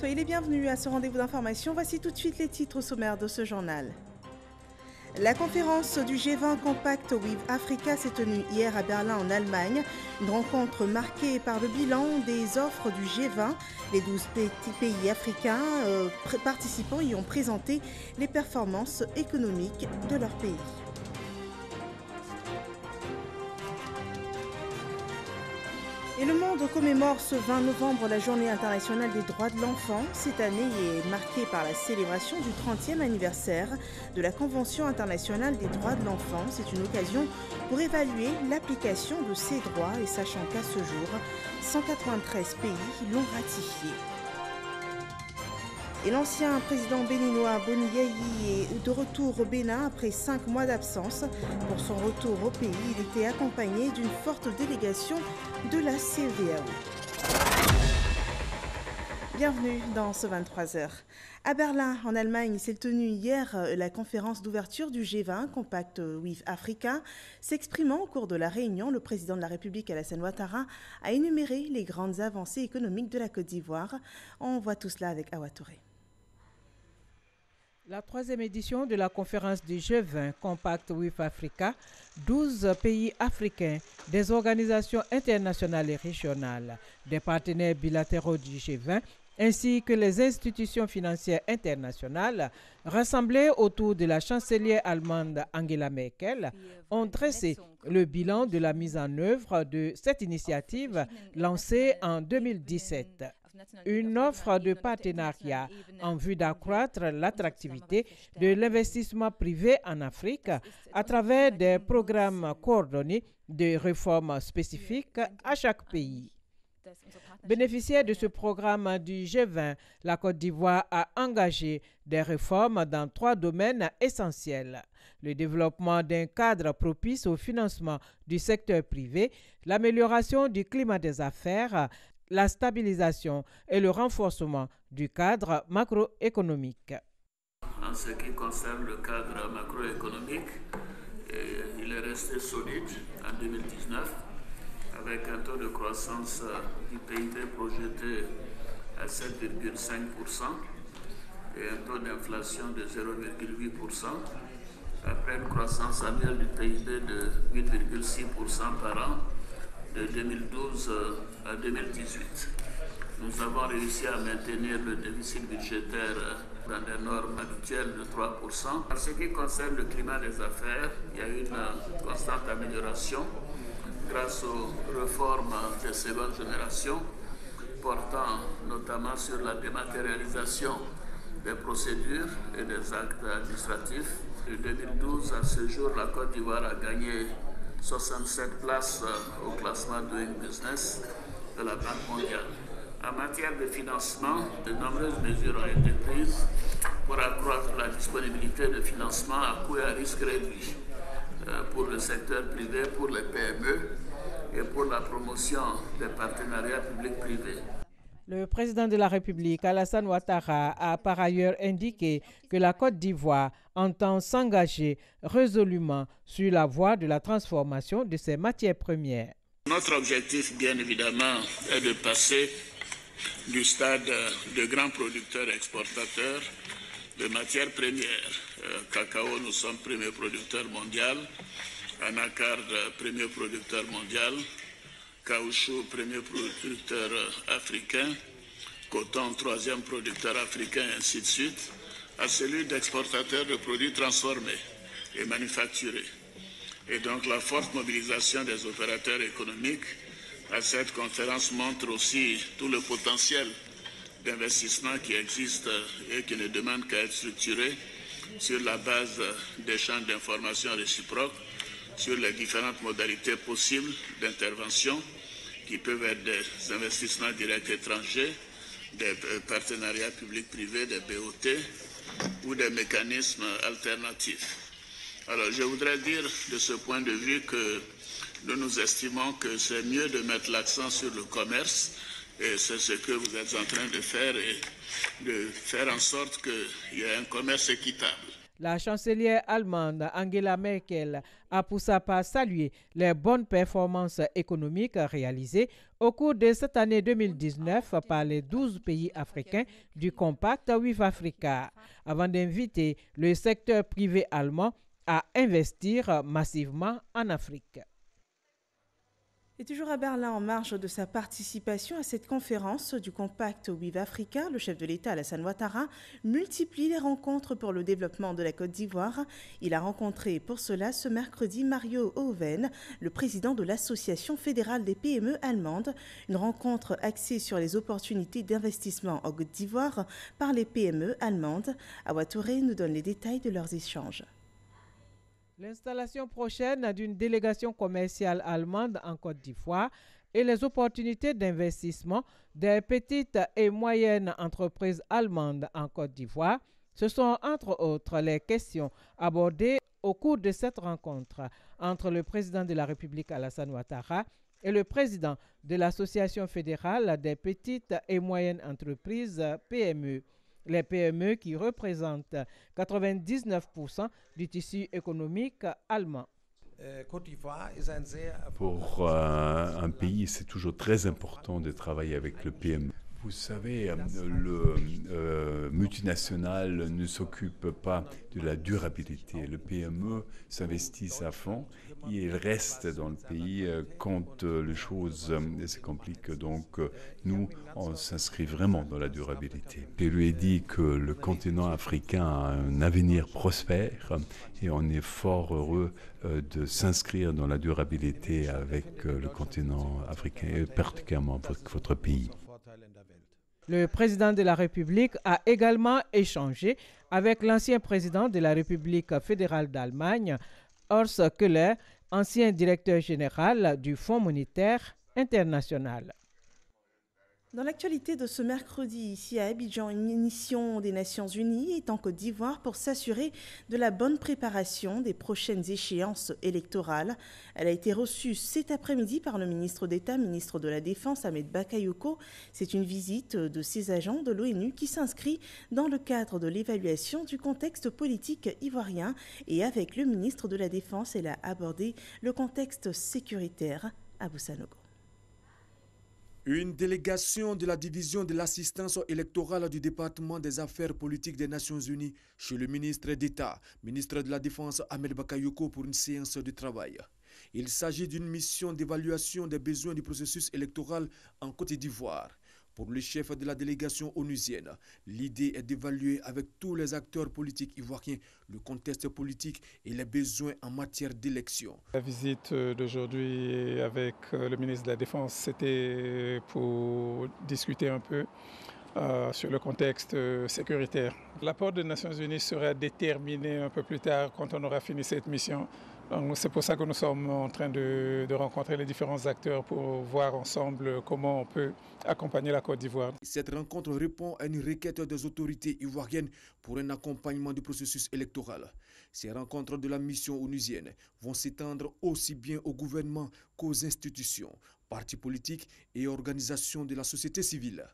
Soyez les bienvenus à ce rendez-vous d'information. Voici tout de suite les titres au sommaire de ce journal. La conférence du G20 Compact with Africa s'est tenue hier à Berlin en Allemagne. Une rencontre marquée par le bilan des offres du G20. Les 12 pays africains participants y ont présenté les performances économiques de leur pays. Et le monde commémore ce 20 novembre la Journée internationale des droits de l'enfant. Cette année est marquée par la célébration du 30e anniversaire de la Convention internationale des droits de l'enfant. C'est une occasion pour évaluer l'application de ces droits et sachant qu'à ce jour, 193 pays l'ont ratifié. Et l'ancien président béninois Boni Yayi est de retour au Bénin après 5 mois d'absence. Pour son retour au pays, il était accompagné d'une forte délégation de la CEDEAO. Bienvenue dans ce 23h. À Berlin, en Allemagne, s'est tenue hier la conférence d'ouverture du G20 Compact with Africa. S'exprimant au cours de la réunion, le président de la République, Alassane Ouattara, a énuméré les grandes avancées économiques de la Côte d'Ivoire. On voit tout cela avec Awa Touré. La troisième édition de la conférence du G20 Compact with Africa, 12 pays africains, des organisations internationales et régionales, des partenaires bilatéraux du G20, ainsi que les institutions financières internationales, rassemblées autour de la chancelière allemande Angela Merkel, ont dressé le bilan de la mise en œuvre de cette initiative lancée en 2017. Une offre de partenariat en vue d'accroître l'attractivité de l'investissement privé en Afrique à travers des programmes coordonnés de réformes spécifiques à chaque pays. Bénéficiaire de ce programme du G20, la Côte d'Ivoire a engagé des réformes dans 3 domaines essentiels: le développement d'un cadre propice au financement du secteur privé, l'amélioration du climat des affaires, la stabilisation et le renforcement du cadre macroéconomique. En ce qui concerne le cadre macroéconomique, il est resté solide en 2019 avec un taux de croissance du PIB projeté à 7,5% et un taux d'inflation de 0,8%, après une croissance annuelle du PIB de 8,6% par an de 2012 à 2018. Nous avons réussi à maintenir le déficit budgétaire dans des normes habituelles de 3%. En ce qui concerne le climat des affaires, il y a eu une constante amélioration grâce aux réformes de seconde génération, portant notamment sur la dématérialisation des procédures et des actes administratifs. De 2012 à ce jour, la Côte d'Ivoire a gagné 67 places au classement Doing Business de la Banque mondiale. En matière de financement, de nombreuses mesures ont été prises pour accroître la disponibilité de financement à coût et à risque réduit pour le secteur privé, pour les PME et pour la promotion des partenariats publics-privés. Le président de la République, Alassane Ouattara, a par ailleurs indiqué que la Côte d'Ivoire entend s'engager résolument sur la voie de la transformation de ses matières premières. Notre objectif, bien évidemment, est de passer du stade de grands producteurs exportateurs de matières premières. Cacao, nous sommes premier producteur mondial. Anacarde, premier producteur mondial. Caoutchouc, premier producteur africain. Coton, troisième producteur africain, ainsi de suite, à celui d'exportateurs de produits transformés et manufacturés. Et donc la forte mobilisation des opérateurs économiques à cette conférence montre aussi tout le potentiel d'investissement qui existe et qui ne demande qu'à être structuré sur la base d'échanges d'informations réciproques sur les différentes modalités possibles d'intervention qui peuvent être des investissements directs étrangers, des partenariats publics-privés, des BOT ou des mécanismes alternatifs. Alors je voudrais dire de ce point de vue que nous estimons que c'est mieux de mettre l'accent sur le commerce et c'est ce que vous êtes en train de faire et de faire en sorte qu'il y ait un commerce équitable. La chancelière allemande Angela Merkel a pour sa part salué les bonnes performances économiques réalisées au cours de cette année 2019 par les 12 pays africains du Compact with Africa, avant d'inviter le secteur privé allemand à investir massivement en Afrique. Et toujours à Berlin, en marge de sa participation à cette conférence du Compact with Africa, le chef de l'État Alassane Ouattara multiplie les rencontres pour le développement de la Côte d'Ivoire. Il a rencontré pour cela ce mercredi Mario Oven, le président de l'Association fédérale des PME allemandes, une rencontre axée sur les opportunités d'investissement en Côte d'Ivoire par les PME allemandes. Awa Touré nous donne les détails de leurs échanges. L'installation prochaine d'une délégation commerciale allemande en Côte d'Ivoire et les opportunités d'investissement des petites et moyennes entreprises allemandes en Côte d'Ivoire, ce sont entre autres les questions abordées au cours de cette rencontre entre le président de la République Alassane Ouattara et le président de l'Association fédérale des petites et moyennes entreprises PME. Les PME qui représentent 99% du tissu économique allemand. Pour un pays, c'est toujours très important de travailler avec le PME. Vous savez, le multinational ne s'occupe pas de la durabilité. Le PME s'investit à fond et il reste dans le pays quand les choses se compliquent. Donc, nous, on s'inscrit vraiment dans la durabilité. Je lui ai dit que le continent africain a un avenir prospère et on est fort heureux de s'inscrire dans la durabilité avec le continent africain et particulièrement votre pays. Le président de la République a également échangé avec l'ancien président de la République fédérale d'Allemagne, Horst Köhler, ancien directeur général du Fonds monétaire international. Dans l'actualité de ce mercredi, ici à Abidjan, une mission des Nations Unies est en Côte d'Ivoire pour s'assurer de la bonne préparation des prochaines échéances électorales. Elle a été reçue cet après-midi par le ministre d'État, ministre de la Défense, Ahmed Bakayoko. C'est une visite de ces agents de l'ONU qui s'inscrit dans le cadre de l'évaluation du contexte politique ivoirien. Et avec le ministre de la Défense, elle a abordé le contexte sécuritaire à Boussanogo. Une délégation de la division de l'assistance électorale du département des affaires politiques des Nations Unies chez le ministre d'État, ministre de la Défense Ahmed Bakayoko pour une séance de travail. Il s'agit d'une mission d'évaluation des besoins du processus électoral en Côte d'Ivoire. Pour le chef de la délégation onusienne, l'idée est d'évaluer avec tous les acteurs politiques ivoiriens le contexte politique et les besoins en matière d'élection. La visite d'aujourd'hui avec le ministre de la Défense, c'était pour discuter un peu sur le contexte sécuritaire. L'apport des Nations Unies sera déterminé un peu plus tard quand on aura fini cette mission. C'est pour ça que nous sommes en train de rencontrer les différents acteurs pour voir ensemble comment on peut accompagner la Côte d'Ivoire. Cette rencontre répond à une requête des autorités ivoiriennes pour un accompagnement du processus électoral. Ces rencontres de la mission onusienne vont s'étendre aussi bien au gouvernement qu'aux institutions, partis politiques et organisations de la société civile.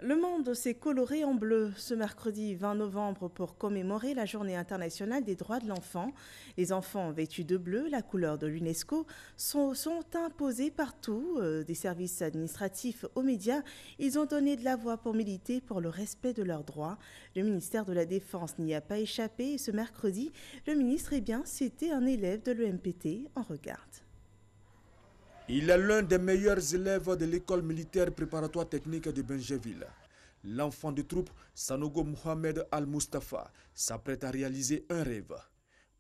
Le monde s'est coloré en bleu ce mercredi 20 novembre pour commémorer la Journée internationale des droits de l'enfant. Les enfants vêtus de bleu, la couleur de l'UNESCO, sont imposés partout, des services administratifs aux médias. Ils ont donné de la voix pour militer pour le respect de leurs droits. Le ministère de la Défense n'y a pas échappé et ce mercredi, le ministre, c'était un élève de l'EMPT. On regarde. Il est l'un des meilleurs élèves de l'école militaire préparatoire technique de Benjeville. L'enfant de troupe, Sanogo Mohamed Al-Mustafa, s'apprête à réaliser un rêve.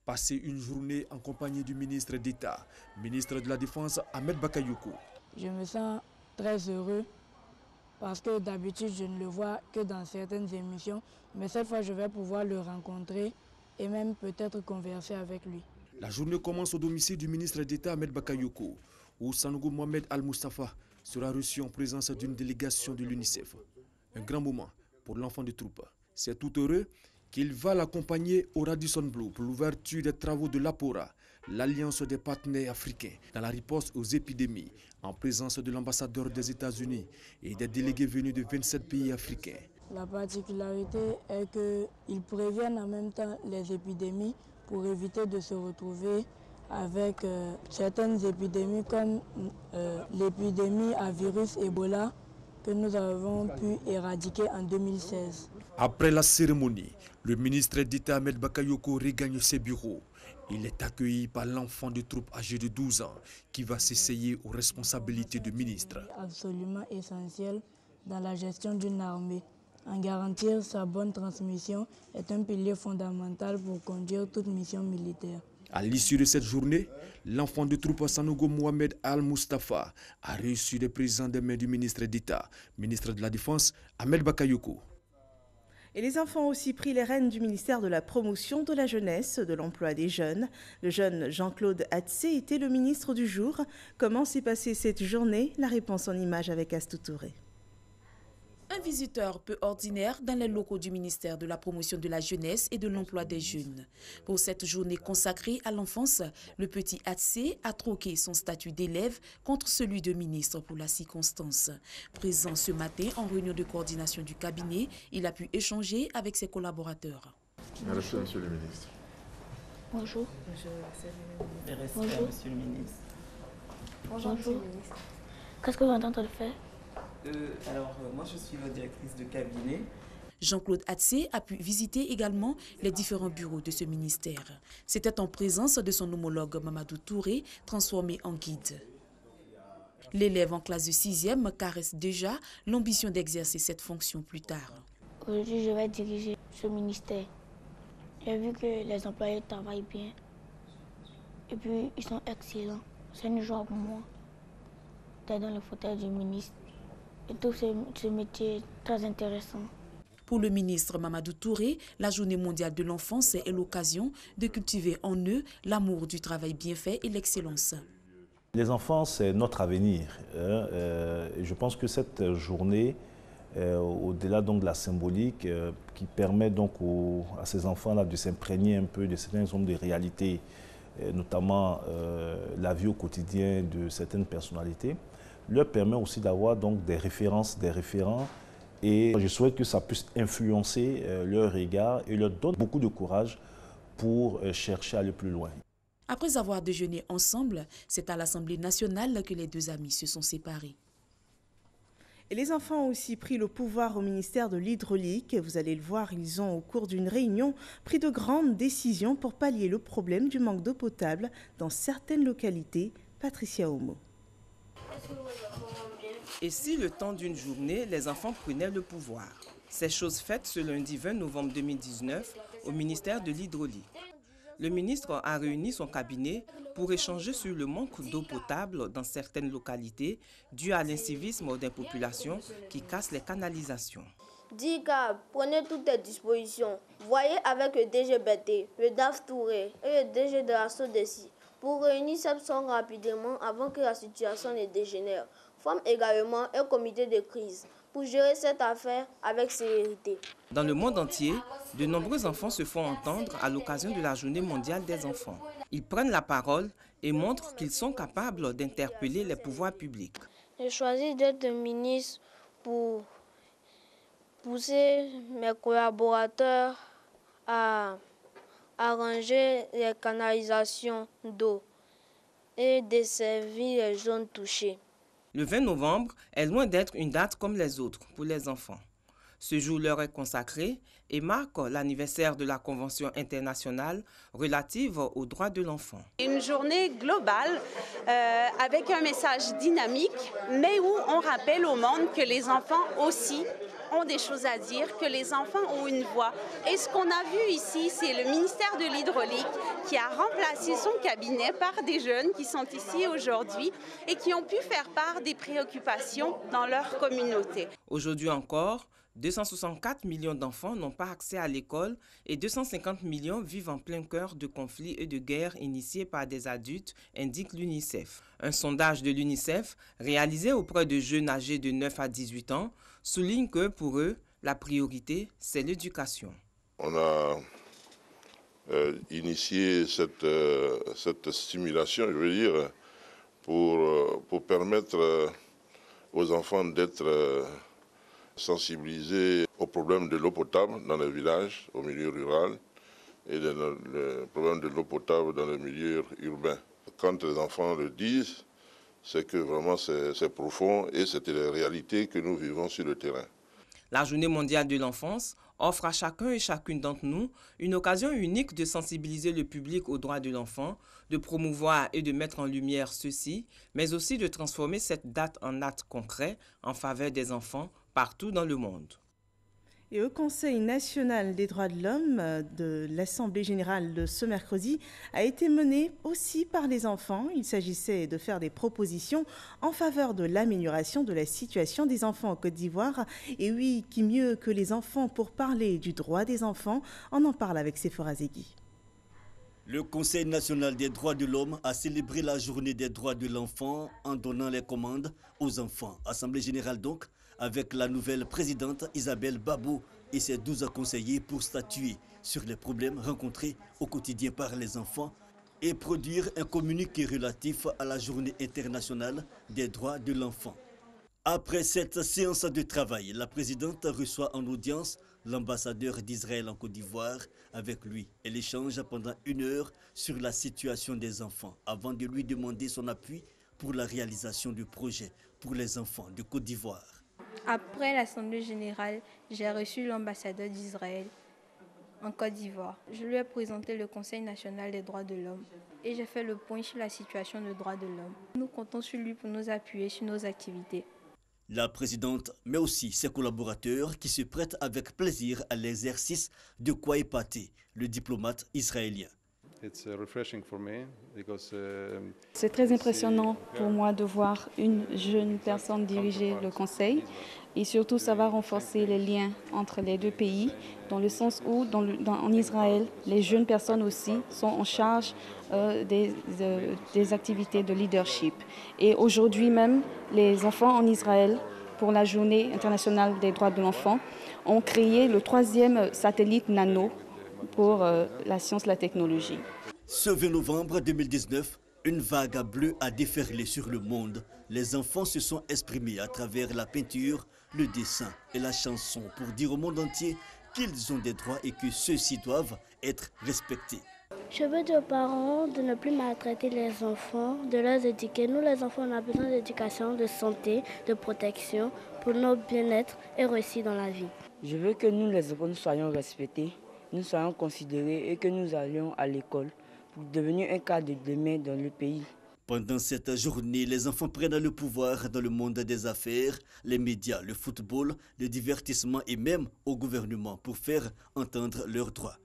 Passer une journée en compagnie du ministre d'État, ministre de la Défense Ahmed Bakayoko. Je me sens très heureux parce que d'habitude je ne le vois que dans certaines émissions, mais cette fois je vais pouvoir le rencontrer et même peut-être converser avec lui. La journée commence au domicile du ministre d'État Ahmed Bakayoko, où Sanogo Mohamed Al-Mustafa sera reçu en présence d'une délégation de l'UNICEF. Un grand moment pour l'enfant de troupe. C'est tout heureux qu'il va l'accompagner au Radisson Blu pour l'ouverture des travaux de l'APORA, l'Alliance des partenaires africains, dans la riposte aux épidémies, en présence de l'ambassadeur des États-Unis et des délégués venus de 27 pays africains. La particularité est qu'ils préviennent en même temps les épidémies pour éviter de se retrouver avec certaines épidémies comme l'épidémie à virus Ebola que nous avons pu éradiquer en 2016. Après la cérémonie, le ministre d'État Ahmed Bakayoko regagne ses bureaux. Il est accueilli par l'enfant de troupe âgé de 12 ans qui va s'essayer aux responsabilités de ministre. Absolument essentiel dans la gestion d'une armée. En garantir sa bonne transmission est un pilier fondamental pour conduire toute mission militaire. À l'issue de cette journée, l'enfant de troupe Sanogo Mohamed Al-Mustafa a reçu les présents des mains du ministre d'État, ministre de la Défense, Ahmed Bakayoko. Et les enfants ont aussi pris les rênes du ministère de la Promotion de la Jeunesse, de l'Emploi des Jeunes. Le jeune Jean-Claude Atsé était le ministre du jour. Comment s'est passée cette journée? La réponse en images avec Astou Touré. Un visiteur peu ordinaire dans les locaux du ministère de la Promotion de la Jeunesse et de l'Emploi des Jeunes. Pour cette journée consacrée à l'enfance, le petit Atsé a troqué son statut d'élève contre celui de ministre pour la circonstance. Présent ce matin en réunion de coordination du cabinet, il a pu échanger avec ses collaborateurs. Merci, monsieur le ministre. Bonjour. Bonjour, monsieur le ministre. Bonjour. Qu'est-ce que vous êtes en train de faire? Moi je suis la directrice de cabinet. Jean-Claude Atsé a pu visiter également les différents bureaux de ce ministère. C'était en présence de son homologue Mamadou Touré, transformé en guide. L'élève en classe de 6e caresse déjà l'ambition d'exercer cette fonction plus tard. Aujourd'hui, je vais diriger ce ministère. J'ai vu que les employés travaillent bien et puis ils sont excellents. C'est une joie pour moi d'être dans le fauteuil du ministre. Et tout ce métier est très intéressant. Pour le ministre Mamadou Touré, la Journée mondiale de l'enfance est l'occasion de cultiver en eux l'amour du travail bien fait et l'excellence. Les enfants, c'est notre avenir. Je pense que cette journée, au-delà donc de la symbolique, qui permet donc à ces enfants-là de s'imprégner un peu de certains nombres de réalités, notamment la vie au quotidien de certaines personnalités, leur permet aussi d'avoir donc des références, des référents. Et je souhaite que ça puisse influencer leur regard et leur donne beaucoup de courage pour chercher à aller plus loin. Après avoir déjeuné ensemble, c'est à l'Assemblée nationale que les deux amis se sont séparés. Et les enfants ont aussi pris le pouvoir au ministère de l'Hydraulique. Vous allez le voir, ils ont, au cours d'une réunion, pris de grandes décisions pour pallier le problème du manque d'eau potable dans certaines localités. Patricia Homo. Et si le temps d'une journée, les enfants prenaient le pouvoir? C'est chose faite ce lundi 20 novembre 2019 au ministère de l'Hydraulique. Le ministre a réuni son cabinet pour échanger sur le manque d'eau potable dans certaines localités dû à l'incivisme des populations qui cassent les canalisations. DICA, prenez toutes les dispositions. Voyez avec le DGBT, le DAF Touré et le DG de la SODECI pour réunir cette somme rapidement avant que la situation ne dégénère. Forme également un comité de crise pour gérer cette affaire avec célérité. Dans le monde entier, de nombreux enfants se font entendre à l'occasion de la Journée mondiale des enfants. Ils prennent la parole et montrent qu'ils sont capables d'interpeller les pouvoirs publics. J'ai choisi d'être ministre pour pousser mes collaborateurs à arranger les canalisations d'eau et desservir les zones touchées. Le 20 novembre est loin d'être une date comme les autres pour les enfants. Ce jour leur est consacré et marque l'anniversaire de la Convention internationale relative aux droits de l'enfant. Une journée globale avec un message dynamique, mais où on rappelle au monde que les enfants aussi ont des choses à dire, que les enfants ont une voix. Et ce qu'on a vu ici, c'est le ministère de l'Hydraulique qui a remplacé son cabinet par des jeunes qui sont ici aujourd'hui et qui ont pu faire part des préoccupations dans leur communauté. Aujourd'hui encore, 264 millions d'enfants n'ont pas accès à l'école et 250 millions vivent en plein cœur de conflits et de guerres initiés par des adultes, indique l'UNICEF. Un sondage de l'UNICEF, réalisé auprès de jeunes âgés de 9 à 18 ans, souligne que pour eux, la priorité, c'est l'éducation. On a initié cette stimulation, je veux dire, pour permettre aux enfants d'être sensibilisés au problème de l'eau potable dans les villages, au milieu rural, et le problème de l'eau potable dans le milieu urbain. Quand les enfants le disent, c'est que vraiment c'est profond et c'est la réalité que nous vivons sur le terrain. La Journée mondiale de l'enfance offre à chacun et chacune d'entre nous une occasion unique de sensibiliser le public aux droits de l'enfant, de promouvoir et de mettre en lumière ceux-ci, mais aussi de transformer cette date en acte concret en faveur des enfants partout dans le monde. Et au Conseil national des droits de l'homme de l'Assemblée générale de ce mercredi a été mené aussi par les enfants. Il s'agissait de faire des propositions en faveur de l'amélioration de la situation des enfants en Côte d'Ivoire. Et oui, qui mieux que les enfants pour parler du droit des enfants? On en parle avec Sephora Zegui. Le Conseil national des droits de l'homme a célébré la journée des droits de l'enfant en donnant les commandes aux enfants. Assemblée générale donc, avec la nouvelle présidente Isabelle Babou et ses 12 conseillers pour statuer sur les problèmes rencontrés au quotidien par les enfants et produire un communiqué relatif à la journée internationale des droits de l'enfant. Après cette séance de travail, la présidente reçoit en audience l'ambassadeur d'Israël en Côte d'Ivoire. Avec lui, elle échange pendant 1 heure sur la situation des enfants avant de lui demander son appui pour la réalisation du projet pour les enfants de Côte d'Ivoire. Après l'Assemblée générale, j'ai reçu l'ambassadeur d'Israël en Côte d'Ivoire. Je lui ai présenté le Conseil national des droits de l'homme et j'ai fait le point sur la situation des droits de l'homme. Nous comptons sur lui pour nous appuyer sur nos activités. La présidente, mais aussi ses collaborateurs qui se prêtent avec plaisir à l'exercice de Kouaï Paté, le diplomate israélien. C'est très impressionnant pour moi de voir une jeune personne diriger le Conseil et surtout ça va renforcer les liens entre les deux pays dans le sens où en Israël, les jeunes personnes aussi sont en charge des activités de leadership. Et aujourd'hui même, les enfants en Israël, pour la Journée internationale des droits de l'enfant, ont créé le 3e satellite nano pour la science et la technologie. Ce 20 novembre 2019, une vague bleue a déferlé sur le monde. Les enfants se sont exprimés à travers la peinture, le dessin et la chanson pour dire au monde entier qu'ils ont des droits et que ceux-ci doivent être respectés. Je veux dire aux parents de ne plus maltraiter les enfants, de les éduquer. Nous, les enfants, on a besoin d'éducation, de santé, de protection pour notre bien-être et réussir dans la vie. Je veux que nous, les enfants, nous soyons respectés, nous soyons considérés et que nous allions à l'école pour devenir un cadre de demain dans le pays. Pendant cette journée, les enfants prennent le pouvoir dans le monde des affaires, les médias, le football, le divertissement et même au gouvernement pour faire entendre leurs droits.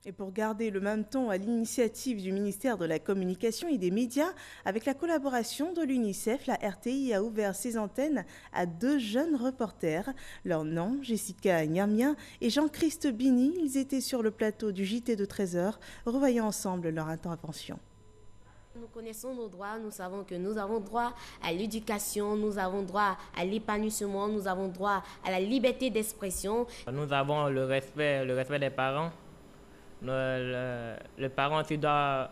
Et pour garder le même ton à l'initiative du ministère de la Communication et des Médias, avec la collaboration de l'UNICEF, la RTI a ouvert ses antennes à 2 jeunes reporters. Leurs noms, Jessica Niamien et Jean-Christ Bini, ils étaient sur le plateau du JT de 13h, revoyant ensemble leur intervention. Nous connaissons nos droits, nous savons que nous avons droit à l'éducation, nous avons droit à l'épanouissement, nous avons droit à la liberté d'expression. Nous avons le respect des parents. Le parent aussi doit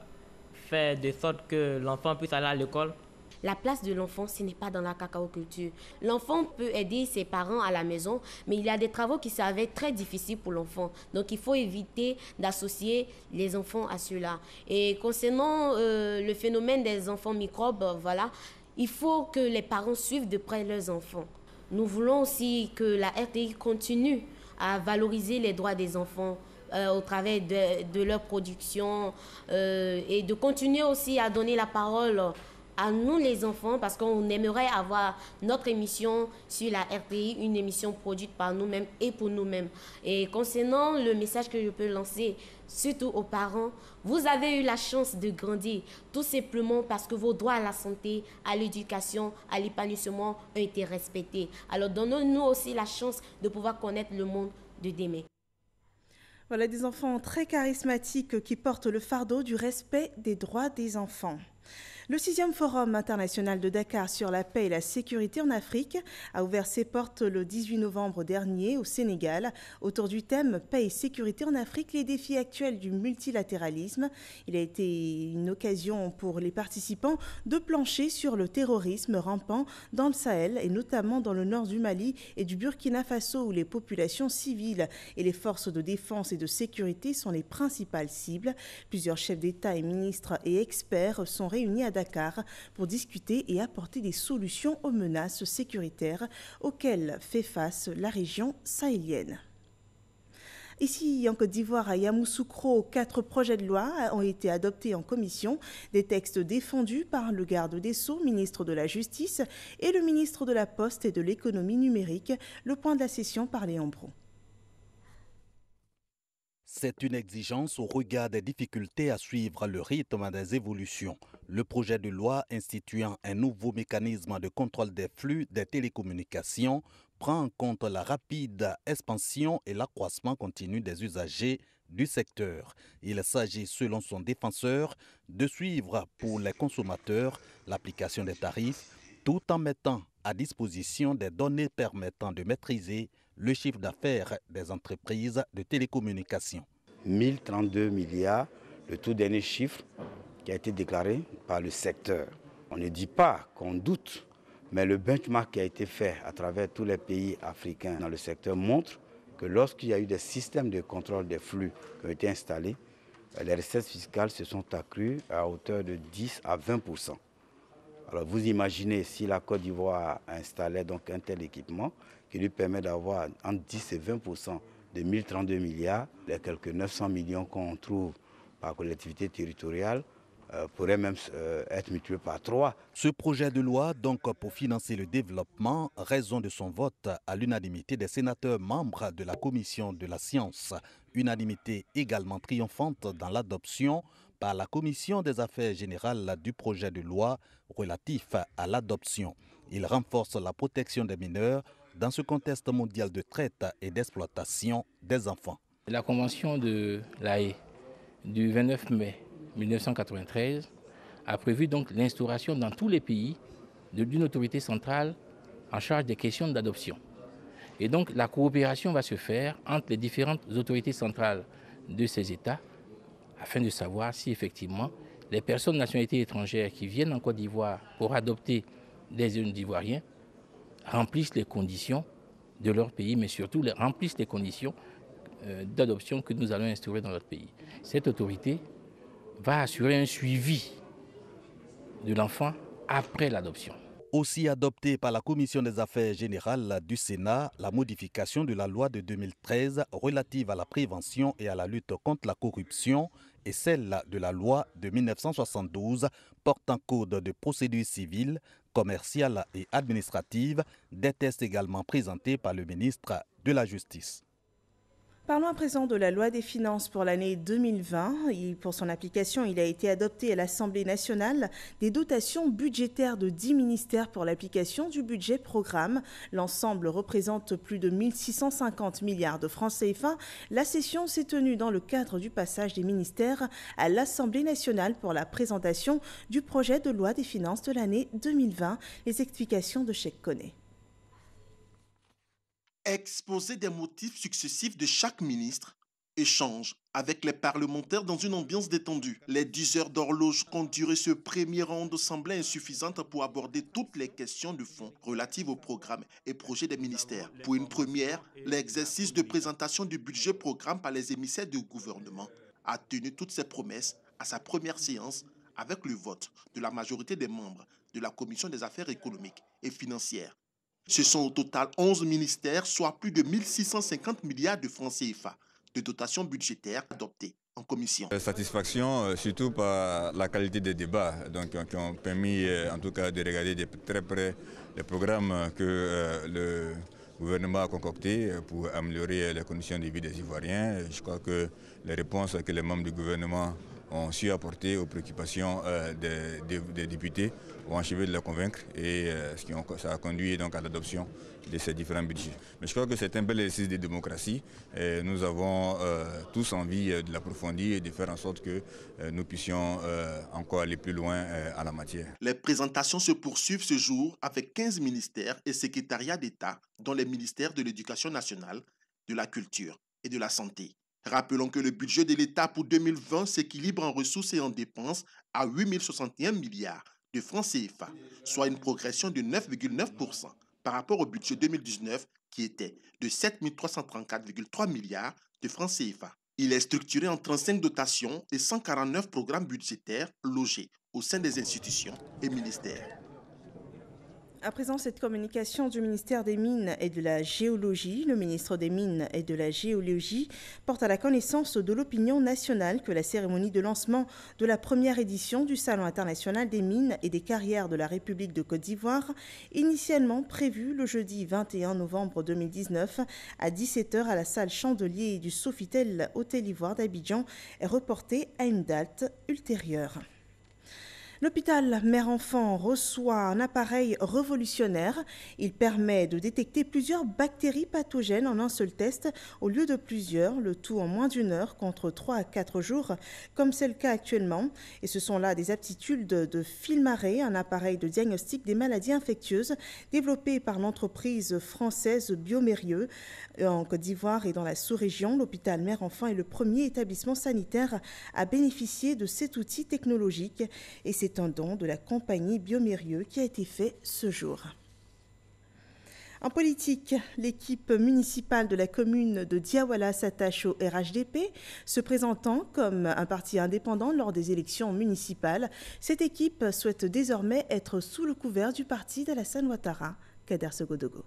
faire de sorte que l'enfant puisse aller à l'école. La place de l'enfant, ce n'est pas dans la cacaoculture. L'enfant peut aider ses parents à la maison, mais il y a des travaux qui s'avèrent très difficiles pour l'enfant. Donc il faut éviter d'associer les enfants à cela. Et concernant le phénomène des enfants microbes, voilà, il faut que les parents suivent de près leurs enfants. Nous voulons aussi que la RTI continue à valoriser les droits des enfants au travers de leur production et de continuer aussi à donner la parole à nous les enfants parce qu'on aimerait avoir notre émission sur la RTI, une émission produite par nous-mêmes et pour nous-mêmes. Et concernant le message que je peux lancer, surtout aux parents, vous avez eu la chance de grandir tout simplement parce que vos droits à la santé, à l'éducation, à l'épanouissement ont été respectés. Alors donnons-nous aussi la chance de pouvoir connaître le monde de demain. Voilà des enfants très charismatiques qui portent le fardeau du respect des droits des enfants. Le 6e Forum international de Dakar sur la paix et la sécurité en Afrique a ouvert ses portes le 18 novembre dernier au Sénégal autour du thème « Paix et sécurité en Afrique, les défis actuels du multilatéralisme ». Il a été une occasion pour les participants de plancher sur le terrorisme rampant dans le Sahel et notamment dans le nord du Mali et du Burkina Faso où les populations civiles et les forces de défense et de sécurité sont les principales cibles. Plusieurs chefs d'État et ministres et experts sont réunis à Dakar pour discuter et apporter des solutions aux menaces sécuritaires auxquelles fait face la région sahélienne. Ici, en Côte d'Ivoire, à Yamoussoukro, 4 projets de loi ont été adoptés en commission. Des textes défendus par le garde des Sceaux, ministre de la Justice, et le ministre de la Poste et de l'Économie numérique. Le point de la session par Léon Bron. C'est une exigence au regard des difficultés à suivre le rythme des évolutions. Le projet de loi instituant un nouveau mécanisme de contrôle des flux des télécommunications prend en compte la rapide expansion et l'accroissement continu des usagers du secteur. Il s'agit, selon son défenseur, de suivre pour les consommateurs l'application des tarifs tout en mettant à disposition des données permettant de maîtriser le chiffre d'affaires des entreprises de télécommunications. 1032 milliards, le tout dernier chiffre qui a été déclaré par le secteur. On ne dit pas qu'on doute, mais le benchmark qui a été fait à travers tous les pays africains dans le secteur montre que lorsqu'il y a eu des systèmes de contrôle des flux qui ont été installés, les recettes fiscales se sont accrues à hauteur de 10 à 20%. Alors vous imaginez si la Côte d'Ivoire installait donc un tel équipement qui lui permet d'avoir entre 10 et 20% de 1032 milliards, les quelques 900 millions qu'on trouve par collectivité territoriale pourraient même être multipliés par 3. Ce projet de loi, donc pour financer le développement, raison de son vote à l'unanimité des sénateurs membres de la Commission de la Science. Unanimité également triomphante dans l'adoption par la Commission des Affaires générales du projet de loi relatif à l'adoption. Il renforce la protection des mineurs dans ce contexte mondial de traite et d'exploitation des enfants. La Convention de La Haye du 29 mai 1993 a prévu donc l'instauration dans tous les pays d'une autorité centrale en charge des questions d'adoption. Et donc la coopération va se faire entre les différentes autorités centrales de ces États afin de savoir si effectivement les personnes de nationalité étrangère qui viennent en Côte d'Ivoire pour adopter des jeunes Ivoiriens remplissent les conditions de leur pays, mais surtout remplissent les conditions d'adoption que nous allons instaurer dans notre pays. Cette autorité va assurer un suivi de l'enfant après l'adoption. Aussi adoptée par la Commission des Affaires générales du Sénat, la modification de la loi de 2013 relative à la prévention et à la lutte contre la corruption et celle de la loi de 1972 portant code de procédure civile, commerciale et administrative, des tests également présentés par le ministre de la Justice. Parlons à présent de la loi des finances pour l'année 2020. Pour son application, il a été adopté à l'Assemblée nationale des dotations budgétaires de 10 ministères pour l'application du budget programme. L'ensemble représente plus de 1650 milliards de francs CFA. La session s'est tenue dans le cadre du passage des ministères à l'Assemblée nationale pour la présentation du projet de loi des finances de l'année 2020. Les explications de Cheikh Koné. Exposer des motifs successifs de chaque ministre, échange avec les parlementaires dans une ambiance détendue. Les 10 heures d'horloge qu'ont duré ce premier round semblaient insuffisantes pour aborder toutes les questions de fond relatives au programme et projets des ministères. Pour une première, l'exercice de présentation du budget programme par les émissaires du gouvernement a tenu toutes ses promesses à sa première séance avec le vote de la majorité des membres de la Commission des affaires économiques et financières. Ce sont au total 11 ministères, soit plus de 1650 milliards de francs CFA de dotations budgétaires adoptées en commission. Satisfaction surtout par la qualité des débats qui ont permis en tout cas de regarder de très près les programmes que le gouvernement a concoctés pour améliorer les conditions de vie des Ivoiriens. Je crois que les réponses que les membres du gouvernement ont su apporter aux préoccupations des députés, ont achevé de les convaincre et ça a conduit donc à l'adoption de ces différents budgets. Mais je crois que c'est un bel exercice de démocratie. Et nous avons tous envie de l'approfondir et de faire en sorte que nous puissions encore aller plus loin en la matière. Les présentations se poursuivent ce jour avec 15 ministères et secrétariats d'État, dont les ministères de l'Éducation nationale, de la Culture et de la Santé. Rappelons que le budget de l'État pour 2020 s'équilibre en ressources et en dépenses à 8 061 milliards de francs CFA, soit une progression de 9,9% par rapport au budget 2019 qui était de 7 334,3 milliards de francs CFA. Il est structuré en 35 dotations et 149 programmes budgétaires logés au sein des institutions et ministères. À présent, cette communication du ministère des Mines et de la Géologie, le ministre des Mines et de la Géologie porte à la connaissance de l'opinion nationale que la cérémonie de lancement de la première édition du Salon international des mines et des carrières de la République de Côte d'Ivoire, initialement prévue le jeudi 21 novembre 2019 à 17h à la salle Chandelier du Sofitel Hôtel Ivoire d'Abidjan, est reportée à une date ultérieure. L'hôpital Mère-Enfant reçoit un appareil révolutionnaire. Il permet de détecter plusieurs bactéries pathogènes en un seul test au lieu de plusieurs, le tout en moins d'1 heure contre 3 à 4 jours, comme c'est le cas actuellement. Et ce sont là des aptitudes de Filmaré, un appareil de diagnostic des maladies infectieuses développé par l'entreprise française Biomérieux. En Côte d'Ivoire et dans la sous-région, l'hôpital Mère-Enfant est le premier établissement sanitaire à bénéficier de cet outil technologique. Et c'est un don de la compagnie Biomérieux qui a été fait ce jour. En politique, l'équipe municipale de la commune de Diawala s'attache au RHDP, se présentant comme un parti indépendant lors des élections municipales. Cette équipe souhaite désormais être sous le couvert du parti d'Alassane Ouattara. Kader Sogodogo.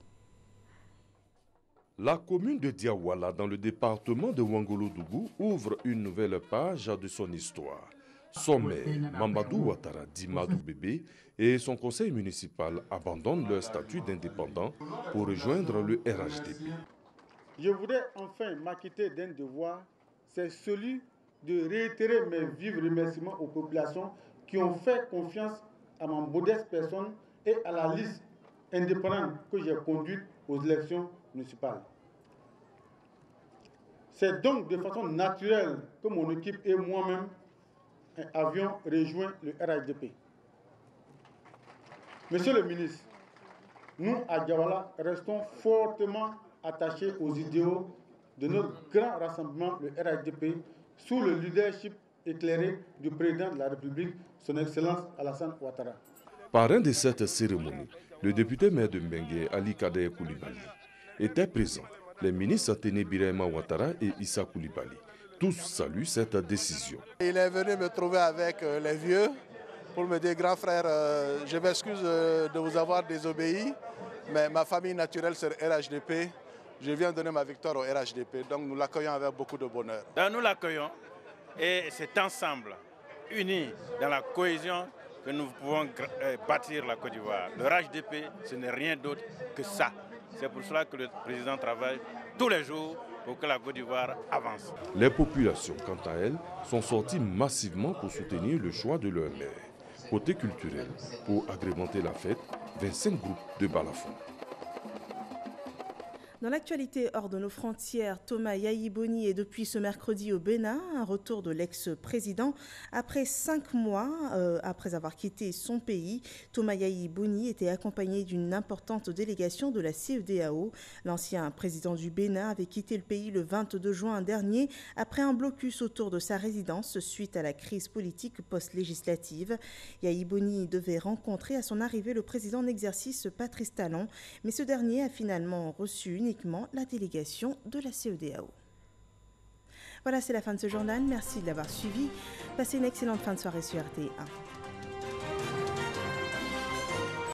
La commune de Diawala, dans le département de Ouangolo-Dougou, ouvre une nouvelle page de son histoire. Son maire, Mamadou Ouattara dit Madou Bébé, et son conseil municipal abandonnent leur statut d'indépendant pour rejoindre le RHDP. Je voudrais enfin m'acquitter d'un devoir, c'est celui de réitérer mes vifs remerciements aux populations qui ont fait confiance à ma modeste personne et à la liste indépendante que j'ai conduite aux élections municipales. C'est donc de façon naturelle que mon équipe et moi-même avions rejoint le RHDP. Monsieur le ministre, nous à Diawala restons fortement attachés aux idéaux de notre grand rassemblement, le RHDP, sous le leadership éclairé du président de la République, son Excellence Alassane Ouattara. Parrain de cette cérémonie, le député maire de Mbengue, Ali Kader Koulibaly, était présent. Les ministres Téné Birahima Ouattara et Issa Koulibaly. Tous saluent cette décision. Il est venu me trouver avec les vieux pour me dire, grand frère, je m'excuse de vous avoir désobéi, mais ma famille naturelle c'est le RHDP. Je viens donner ma victoire au RHDP, donc nous l'accueillons avec beaucoup de bonheur. Nous l'accueillons et c'est ensemble, unis dans la cohésion, que nous pouvons bâtir la Côte d'Ivoire. Le RHDP, ce n'est rien d'autre que ça. C'est pour cela que le président travaille tous les jours pour que la Côte d'Ivoire avance. Les populations, quant à elles, sont sorties massivement pour soutenir le choix de leur maire. Côté culturel, pour agrémenter la fête, 25 groupes de balafons. Dans l'actualité hors de nos frontières, Thomas Yayi Boni est depuis ce mercredi au Bénin, un retour de l'ex-président. Après 5 mois, après avoir quitté son pays, Thomas Yayi Boni était accompagné d'une importante délégation de la CEDEAO. L'ancien président du Bénin avait quitté le pays le 22 juin dernier après un blocus autour de sa résidence suite à la crise politique post-législative. Yayi Boni devait rencontrer à son arrivée le président en exercice Patrice Talon, mais ce dernier a finalement reçu la délégation de la CEDEAO. Voilà, c'est la fin de ce journal. Merci de l'avoir suivi. Passez une excellente fin de soirée sur RT1.